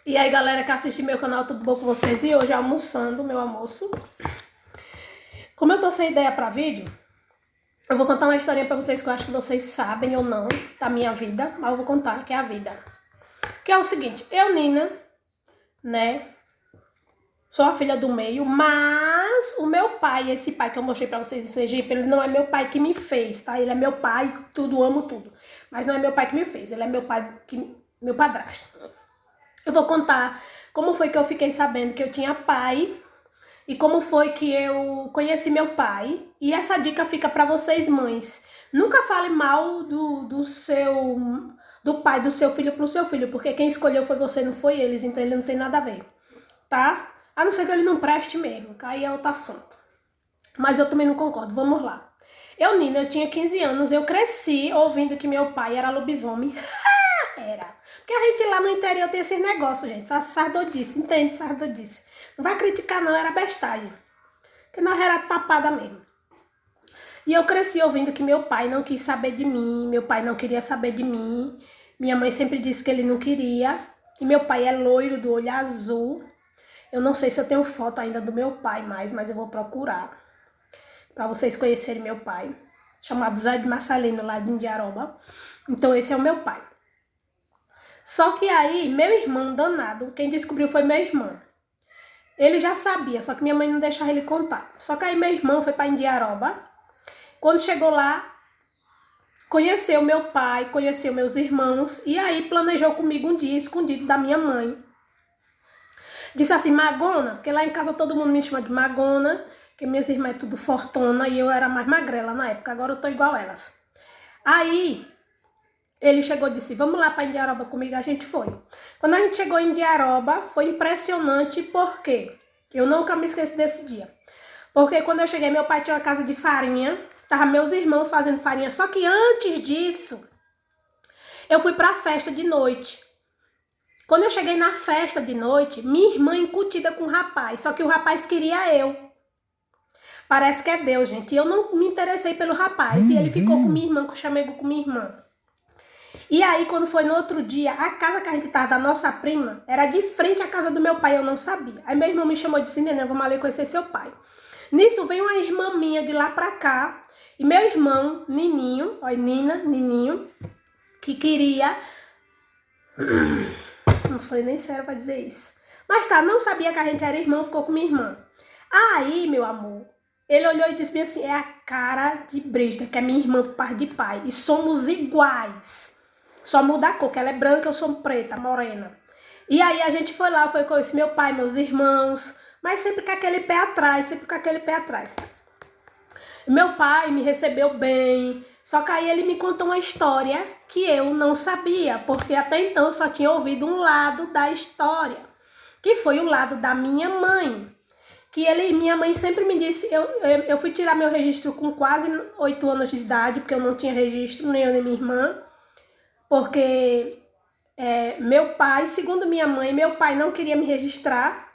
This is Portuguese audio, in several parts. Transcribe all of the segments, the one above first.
E aí, galera que assiste meu canal, tudo bom com vocês? E hoje almoçando, meu almoço. Como eu tô sem ideia pra vídeo, eu vou contar uma historinha pra vocês que eu acho que vocês sabem ou não da minha vida, mas eu vou contar, que é a vida. Que é o seguinte, eu, Nina, né, sou a filha do meio, mas o meu pai, esse pai que eu mostrei pra vocês em Sergipe, ele não é meu pai que me fez, tá? Ele é meu pai, tudo, amo tudo. Mas não é meu pai que me fez, ele é meu pai, meu padrasto. Eu vou contar como foi que eu fiquei sabendo que eu tinha pai e como foi que eu conheci meu pai. E essa dica fica para vocês, mães. Nunca fale mal do pai do seu filho pro seu filho, porque quem escolheu foi você, não foi eles, então ele não tem nada a ver, tá? A não ser que ele não preste mesmo, que aí é outro assunto. Mas eu também não concordo, vamos lá. Eu, Nina, eu tinha 15 anos, eu cresci ouvindo que meu pai era lobisomem. Era. Porque a gente lá no interior tem esses negócios, gente. Sacerdotice, entende? Sacerdotice. Não vai criticar, não, era bestagem. Porque nós era tapada mesmo. E eu cresci ouvindo que meu pai não quis saber de mim, meu pai não queria saber de mim. Minha mãe sempre disse que ele não queria. E meu pai é loiro, do olho azul. Eu não sei se eu tenho foto ainda do meu pai mais, mas eu vou procurar. Pra vocês conhecerem meu pai. Chamado Zé de Marcelino, lá de Indiaroba. Então esse é o meu pai. Só que aí, meu irmão danado, quem descobriu foi meu irmão. Ele já sabia, só que minha mãe não deixava ele contar. Só que aí meu irmão foi para Indiaroba. Quando chegou lá, conheceu meu pai, conheceu meus irmãos. E aí planejou comigo um dia escondido da minha mãe. Disse assim, Magona, porque lá em casa todo mundo me chama de Magona, porque minhas irmãs é tudo fortuna e eu era mais magrela na época, agora eu tô igual elas. Aí ele chegou e disse, vamos lá para Indiaroba comigo, a gente foi. Quando a gente chegou em Indiaroba, foi impressionante, porque eu nunca me esqueço desse dia. Porque quando eu cheguei, meu pai tinha uma casa de farinha, tava meus irmãos fazendo farinha, só que antes disso, eu fui para a festa de noite. Quando eu cheguei na festa de noite, minha irmã incutida com o rapaz, só que o rapaz queria eu. Parece que é Deus, gente. E eu não me interessei pelo rapaz, e ele ficou com minha irmã, com o chamego com minha irmã. E aí, quando foi no outro dia, a casa que a gente tava da nossa prima era de frente à casa do meu pai, eu não sabia. Aí meu irmão me chamou e disse, Nenê, vamos ali conhecer seu pai. Nisso veio uma irmã minha de lá pra cá, e meu irmão, Nininho, olha, Nininho, que queria... Não sei nem se era pra dizer isso. Mas tá, não sabia que a gente era irmão, ficou com minha irmã. Aí, meu amor, ele olhou e disse assim, é a cara de Brígida, que é minha irmã por parte de pai, e somos iguais. Só muda a cor, que ela é branca, eu sou preta, morena. E aí a gente foi lá, foi conhecer meu pai, meus irmãos, mas sempre com aquele pé atrás, sempre com aquele pé atrás. Meu pai me recebeu bem, só que aí ele me contou uma história que eu não sabia, porque até então eu só tinha ouvido um lado da história, que foi o lado da minha mãe. Que minha mãe sempre me disse, eu fui tirar meu registro com quase 8 anos de idade, porque eu não tinha registro, nem eu nem minha irmã. Porque meu pai, segundo minha mãe, meu pai não queria me registrar,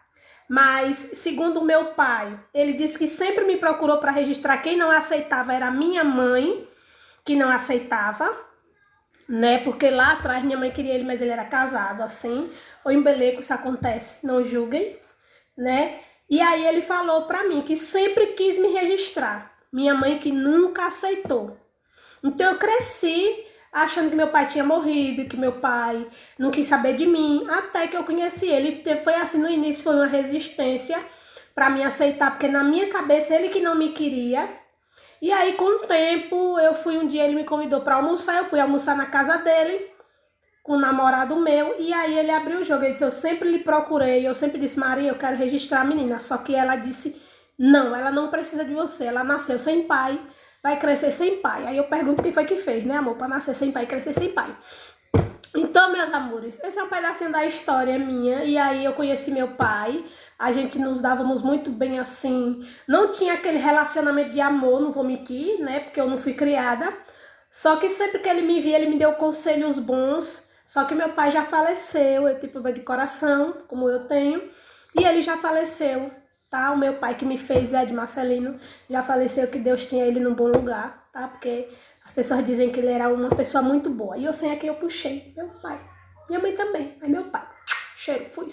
mas segundo meu pai, ele disse que sempre me procurou para registrar. Quem não aceitava era minha mãe, que não aceitava, né? Porque lá atrás minha mãe queria ele, mas ele era casado, assim. Foi um beleco, isso acontece, não julguem, né? E aí ele falou para mim que sempre quis me registrar. Minha mãe que nunca aceitou. Então eu cresci achando que meu pai tinha morrido, que meu pai não quis saber de mim, até que eu conheci ele. Foi assim, no início foi uma resistência para me aceitar, porque na minha cabeça ele que não me queria. E aí com o tempo, um dia ele me convidou para almoçar, eu fui almoçar na casa dele, com o namorado meu, e aí ele abriu o jogo, ele disse, eu sempre lhe procurei, eu sempre disse, Maria, eu quero registrar a menina, só que ela disse, não, ela não precisa de você, ela nasceu sem pai, vai crescer sem pai. Aí eu pergunto quem foi que fez, né, amor, para nascer sem pai e crescer sem pai. Então, meus amores, esse é um pedacinho da história minha, e aí eu conheci meu pai, a gente nos dávamos muito bem assim, não tinha aquele relacionamento de amor, não vou mentir, né, porque eu não fui criada, só que sempre que ele me via, ele me deu conselhos bons. Só que meu pai já faleceu, eu tive problema de coração, como eu tenho, e ele já faleceu, tá? O meu pai que me fez, Zé de Marcelino, já faleceu, que Deus tinha ele num bom lugar, tá? Porque as pessoas dizem que ele era uma pessoa muito boa. E eu sei a quem eu puxei, meu pai. Minha mãe também, mas meu pai. Cheiro, fui.